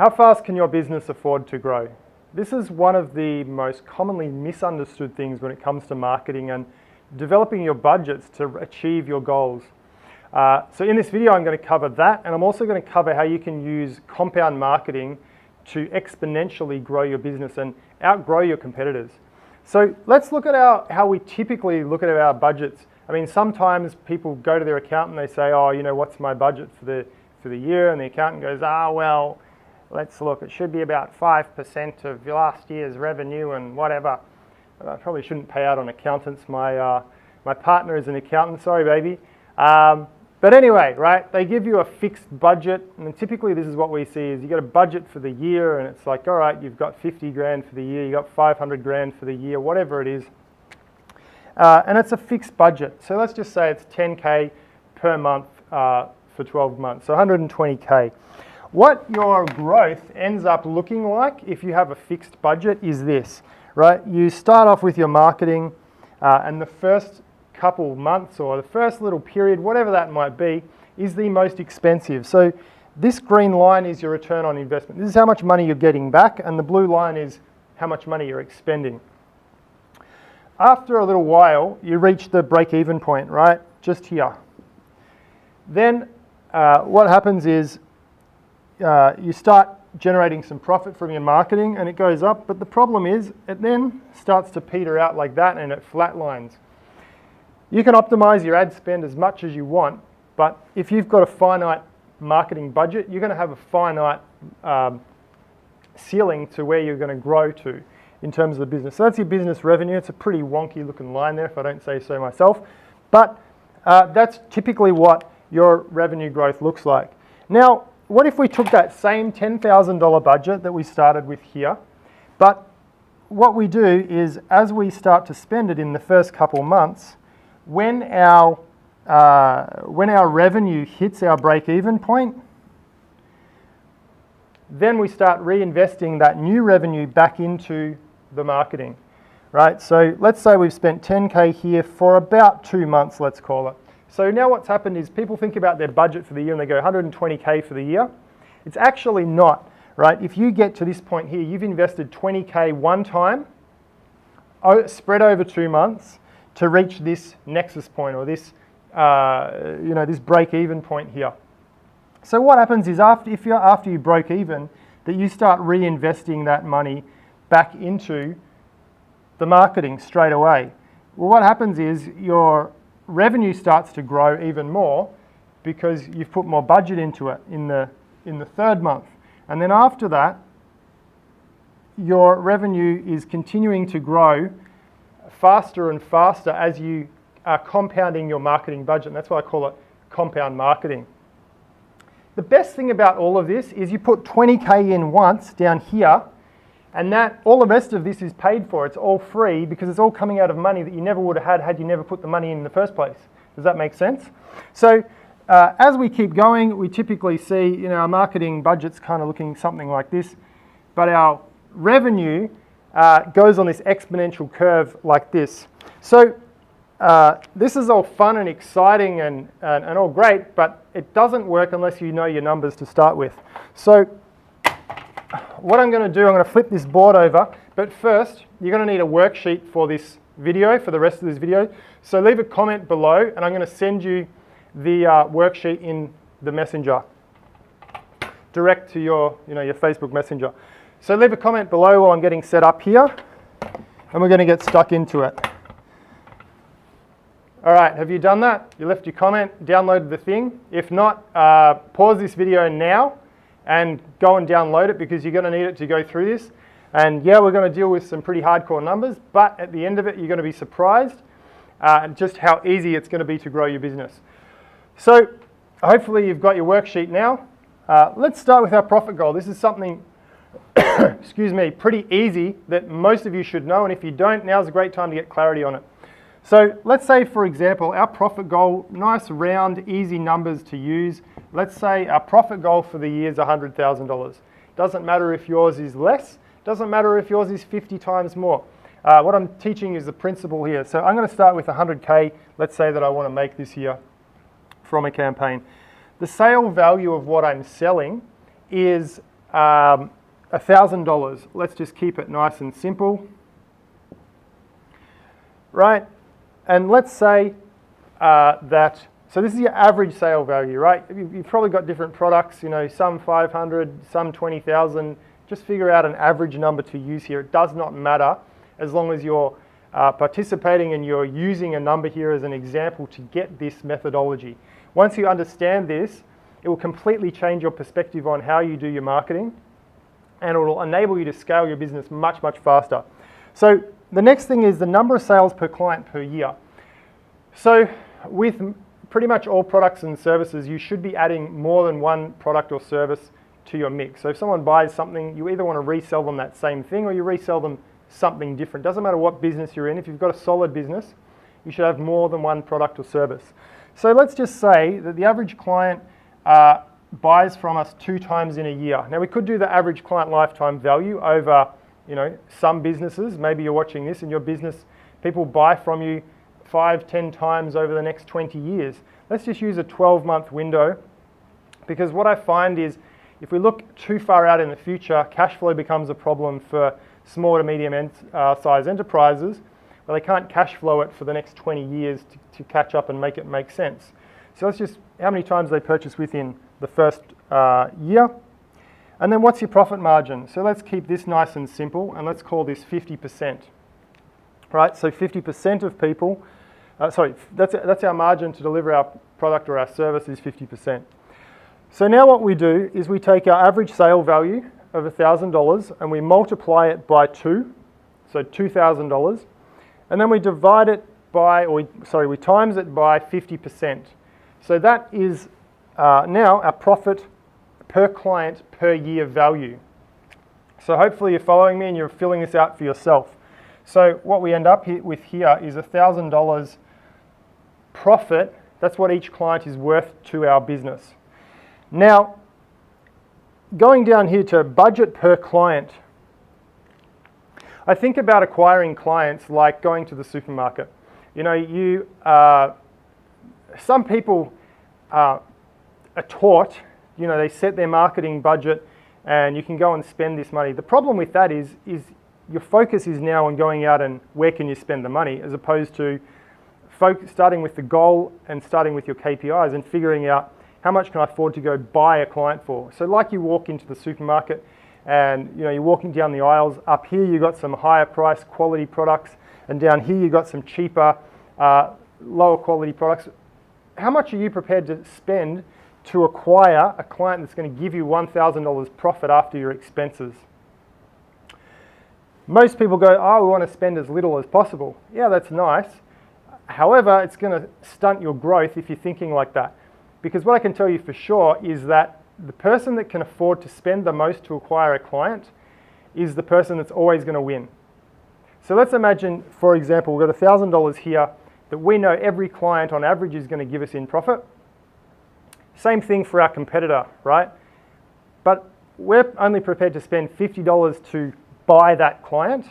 How fast can your business afford to grow? This is one of the most commonly misunderstood things when it comes to marketing and developing your budgets to achieve your goals. So in this video, I'm going to cover that, and I'm also going to cover how you can use compound marketing to exponentially grow your business and outgrow your competitors. So let's look at how we typically look at our budgets. I mean, sometimes people go to their accountant and they say, oh, you know, what's my budget for the year? And the accountant goes, well, let's look, it should be about 5% of last year's revenue and whatever. I probably shouldn't pay out on accountants. My partner is an accountant, sorry baby. But anyway, right, they give you a fixed budget, and typically this is what we see is you get a budget for the year and it's like, all right, you've got 50 grand for the year, you've got 500 grand for the year, whatever it is. And it's a fixed budget. So let's just say it's 10K per month for 12 months, so 120K. What your growth ends up looking like if you have a fixed budget is this, right? You start off with your marketing and the first couple months or the first little period, whatever that might be, is the most expensive. So this green line is your return on investment. This is how much money you're getting back, and the blue line is how much money you're expending. After a little while, you reach the break-even point, right? Just here. Then what happens is you start generating some profit from your marketing and it goes up, but the problem is it then starts to peter out like that and it flatlines. You can optimize your ad spend as much as you want, but if you've got a finite marketing budget, you're going to have a finite ceiling to where you're going to grow to in terms of the business. So that's your business revenue. It's a pretty wonky looking line there if I don't say so myself, but that's typically what your revenue growth looks like. Now, what if we took that same $10,000 budget that we started with here, but what we do is as we start to spend it in the first couple months, when our revenue hits our break-even point, then we start reinvesting that new revenue back into the marketing, right? So let's say we've spent 10K here for about 2 months, let's call it. So now what's happened is people think about their budget for the year and they go 120K for the year. It's actually not, right? If you get to this point here, you've invested 20K one time, spread over 2 months to reach this nexus point or this, this break-even point here. So what happens is after you broke even, that you start reinvesting that money back into the marketing straight away. Well, what happens is your revenue starts to grow even more because you've put more budget into it in the third month. And then after that, your revenue is continuing to grow faster and faster as you are compounding your marketing budget. And that's why I call it compound marketing. The best thing about all of this is you put 20K in once down here, and that all the rest of this is paid for. It's all free because it's all coming out of money that you never would have had you never put the money in the first place. Does that make sense? So as we keep going, we typically see our marketing budget's kind of looking something like this, but our revenue goes on this exponential curve like this. So this is all fun and exciting and all great, but it doesn't work unless you know your numbers to start with. So what I'm going to do, I'm going to flip this board over, but first you're going to need a worksheet for this video, for the rest of this video. So leave a comment below and I'm going to send you the worksheet in the messenger, direct to your Facebook Messenger. So leave a comment below while I'm getting set up here and we're going to get stuck into it. All right, have you done that? You left your comment, downloaded the thing? If not, pause this video now and go and download it because you're going to need it to go through this. And yeah, we're going to deal with some pretty hardcore numbers, but at the end of it, you're going to be surprised just how easy it's going to be to grow your business. So hopefully you've got your worksheet now. Let's start with our profit goal. This is something, excuse me, pretty easy that most of you should know. And if you don't, now's a great time to get clarity on it. So let's say, for example, our profit goal, nice round, easy numbers to use. Let's say our profit goal for the year is $100,000. Doesn't matter if yours is less. Doesn't matter if yours is 50 times more. What I'm teaching is the principle here. So I'm going to start with 100K. Let's say that I want to make this year from a campaign. The sale value of what I'm selling is $1,000. Let's just keep it nice and simple, right? And let's say that, so this is your average sale value, right? You've probably got different products, you know, some 500, some 20,000. Just figure out an average number to use here. It does not matter as long as you're participating and you're using a number here as an example to get this methodology. Once you understand this, it will completely change your perspective on how you do your marketing, and it will enable you to scale your business much, much faster. So the next thing is the number of sales per client per year. So with pretty much all products and services, you should be adding more than one product or service to your mix. So if someone buys something, you either want to resell them that same thing or you resell them something different. Doesn't matter what business you're in. If you've got a solid business, you should have more than one product or service. So let's just say that the average client buys from us 2 times in a year. Now we could do the average client lifetime value over, you know, some businesses. Maybe you're watching this and your business, people buy from you 5, 10 times over the next 20 years. Let's just use a 12-month window, because what I find is if we look too far out in the future, cash flow becomes a problem for small to medium size enterprises, where they can't cash flow it for the next 20 years to catch up and make it make sense. So let's just, how many times they purchase within the first year. And then what's your profit margin? So let's keep this nice and simple, and let's call this 50%. Right, so 50% of people, that's our margin to deliver our product or our service is 50%. So now what we do is we take our average sale value of $1,000 and we multiply it by 2, so $2,000, and then we divide it by, we times it by 50%. So that is now our profit per client per year value. So hopefully you're following me and you're filling this out for yourself. So what we end up with here is $1,000 profit. That's what each client is worth to our business. Now, going down here to budget per client, I think about acquiring clients like going to the supermarket. You know, some people are taught, you know, they set their marketing budget and you can go and spend this money. The problem with that is your focus is now on going out and where can you spend the money, as opposed to starting with the goal and starting with your KPIs and figuring out how much can I afford to go buy a client for. So like you walk into the supermarket and you know you're walking down the aisles. Up here you've got some higher price quality products, and down here you've got some cheaper, lower quality products. How much are you prepared to spend to acquire a client that's going to give you $1,000 profit after your expenses? Most people go, oh, we want to spend as little as possible. Yeah, that's nice. However, it's going to stunt your growth if you're thinking like that. Because what I can tell you for sure is that the person that can afford to spend the most to acquire a client is the person that's always going to win. So let's imagine, for example, we've got $1,000 here that we know every client on average is going to give us in profit. Same thing for our competitor, right? But we're only prepared to spend $50 to buy that client.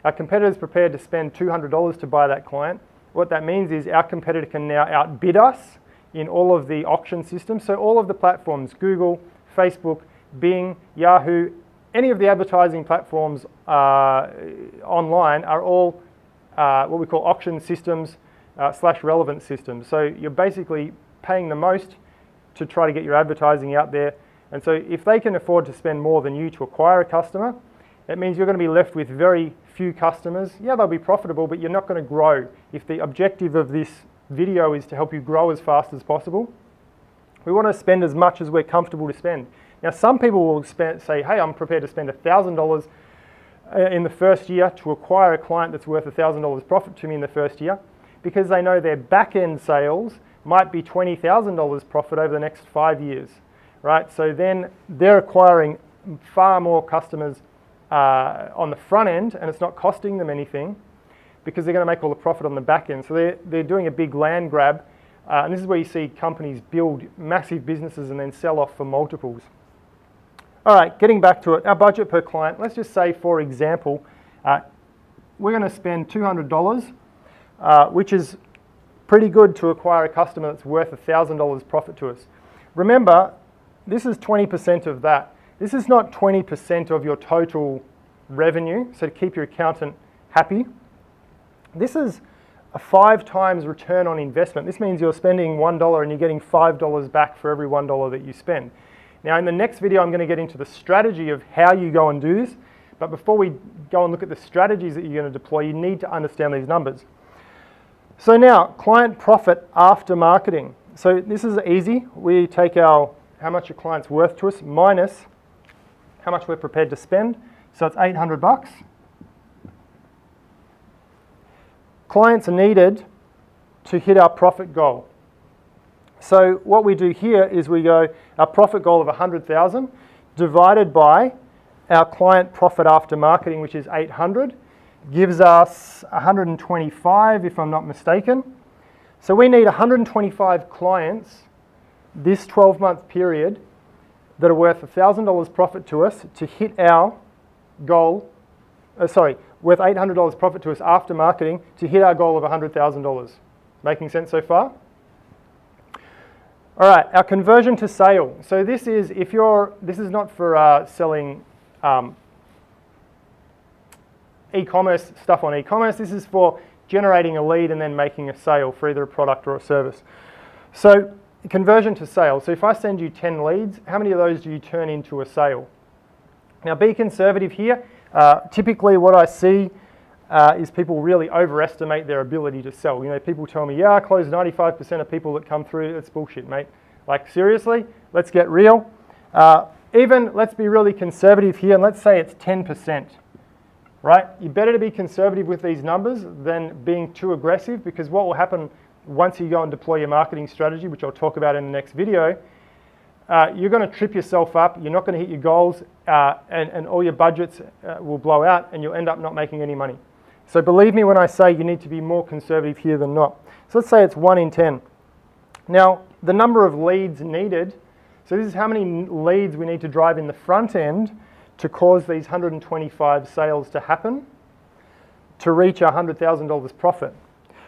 Our competitor is prepared to spend $200 to buy that client. What that means is our competitor can now outbid us in all of the auction systems. So all of the platforms, Google, Facebook, Bing, Yahoo, any of the advertising platforms online are all what we call auction systems / relevant systems. So you're basically paying the most to try to get your advertising out there. And so if they can afford to spend more than you to acquire a customer, that means you're going to be left with very few customers. Yeah, they'll be profitable, but you're not going to grow. If the objective of this video is to help you grow as fast as possible, we want to spend as much as we're comfortable to spend. Now, some people will say, hey, I'm prepared to spend $1,000 in the first year to acquire a client that's worth $1,000 profit to me in the first year, because they know their back-end sales might be $20,000 profit over the next 5 years, right? So then they're acquiring far more customers on the front end, and it's not costing them anything because they're going to make all the profit on the back end. So they're doing a big land grab, and this is where you see companies build massive businesses and then sell off for multiples. All right, getting back to it, our budget per client, let's just say, for example, we're going to spend $200, which is pretty good to acquire a customer that's worth $1,000 profit to us. Remember, this is 20% of that. This is not 20% of your total revenue, so to keep your accountant happy. This is a 5 times return on investment. This means you're spending $1 and you're getting $5 back for every $1 that you spend. Now in the next video, I'm going to get into the strategy of how you go and do this. But before we go and look at the strategies that you're going to deploy, you need to understand these numbers. So now, client profit after marketing. So this is easy. We take how much a client's worth to us minus how much we're prepared to spend. So it's $800. Clients are needed to hit our profit goal. So what we do here is we go our profit goal of 100,000 divided by our client profit after marketing, which is 800, gives us 125 if I'm not mistaken. So we need 125 clients this 12-month period that are worth $1,000 profit to us to hit our goal, worth $800 profit to us after marketing to hit our goal of $100,000. Making sense so far? All right, our conversion to sale. So this is not for selling e-commerce stuff on e-commerce. This is for generating a lead and then making a sale for either a product or a service. So conversion to sale. So if I send you 10 leads, how many of those do you turn into a sale? Now be conservative here. Typically what I see is people really overestimate their ability to sell. You know, people tell me, yeah, I close 95% of people that come through. That's bullshit, mate. Like seriously, let's get real. Even let's be really conservative here and let's say it's 10%, right? You're better to be conservative with these numbers than being too aggressive, because what will happen once you go and deploy your marketing strategy, which I'll talk about in the next video, you're going to trip yourself up, you're not going to hit your goals, and all your budgets will blow out and you'll end up not making any money. So believe me when I say you need to be more conservative here than not. So let's say it's 1 in 10. Now, the number of leads needed, so this is how many leads we need to drive in the front end to cause these 125 sales to happen to reach our $100,000 profit.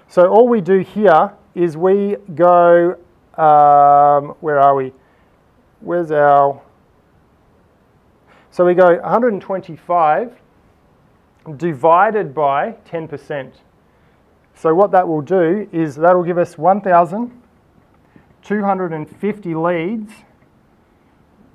So all we do here is we go, where are we? Where's our, so we go 125 divided by 10%. So what that will do is that will give us 1,250 leads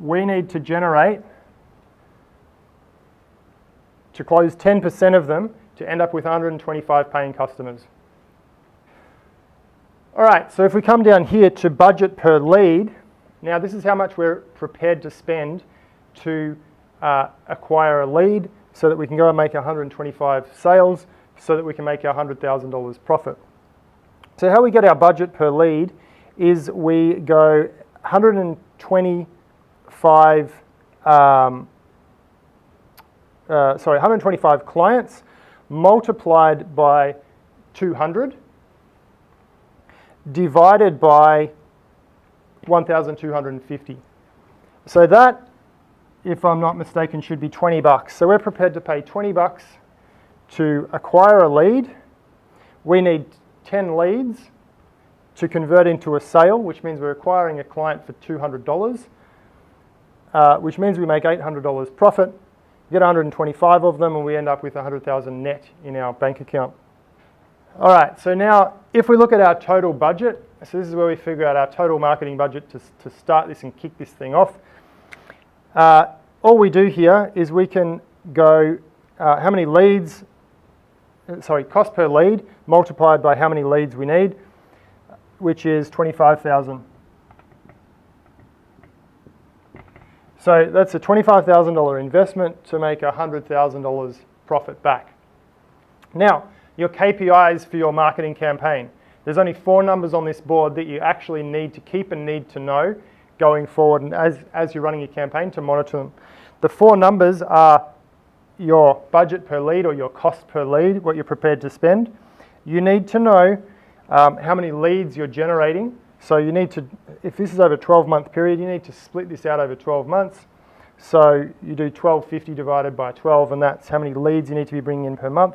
we need to generate to close 10% of them to end up with 125 paying customers. All right, so if we come down here to budget per lead, now this is how much we're prepared to spend to acquire a lead so that we can go and make 125 sales so that we can make our $100,000 profit. So how we get our budget per lead is we go 125 clients multiplied by 200 divided by 1,250. So that, if I'm not mistaken, should be $20. So we're prepared to pay $20 to acquire a lead. We need 10 leads to convert into a sale, which means we're acquiring a client for $200, which means we make $800 profit, get 125 of them, and we end up with 100,000 net in our bank account. All right, so now if we look at our total budget, so this is where we figure out our total marketing budget to start this and kick this thing off. All we do here is we can go how many leads, cost per lead multiplied by how many leads we need, which is 25,000. So that's a $25,000 investment to make $100,000 profit back. Now, your KPIs for your marketing campaign. There's only 4 numbers on this board that you actually need to keep and need to know going forward, and as you're running your campaign, to monitor them. The 4 numbers are your budget per lead or your cost per lead, what you're prepared to spend. You need to know how many leads you're generating. So you need to, if this is over a 12-month period, you need to split this out over 12 months. So you do 1250 divided by 12, and that's how many leads you need to be bringing in per month.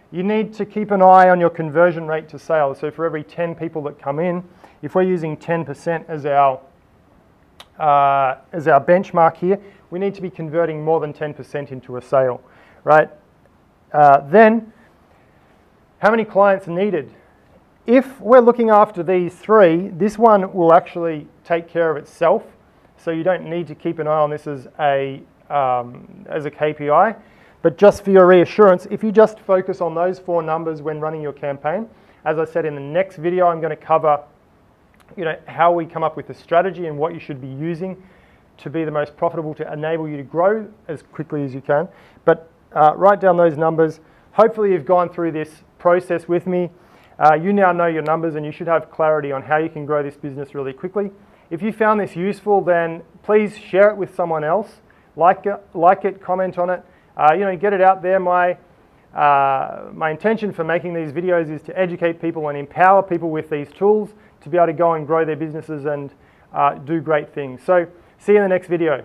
You need to keep an eye on your conversion rate to sales. So for every 10 people that come in, if we're using 10% as our benchmark here, we need to be converting more than 10% into a sale, right? Then, how many clients are needed? If we're looking after these three, this one will actually take care of itself. So you don't need to keep an eye on this as a KPI. But just for your reassurance, if you just focus on those 4 numbers when running your campaign, as I said in the next video, I'm going to cover how we come up with a strategy and what you should be using to be the most profitable to enable you to grow as quickly as you can. But write down those numbers. Hopefully you've gone through this process with me. You now know your numbers and you should have clarity on how you can grow this business really quickly. If you found this useful, then please share it with someone else. Like it, comment on it. Get it out there. My intention for making these videos is to educate people and empower people with these tools to be able to go and grow their businesses and do great things. So see you in the next video.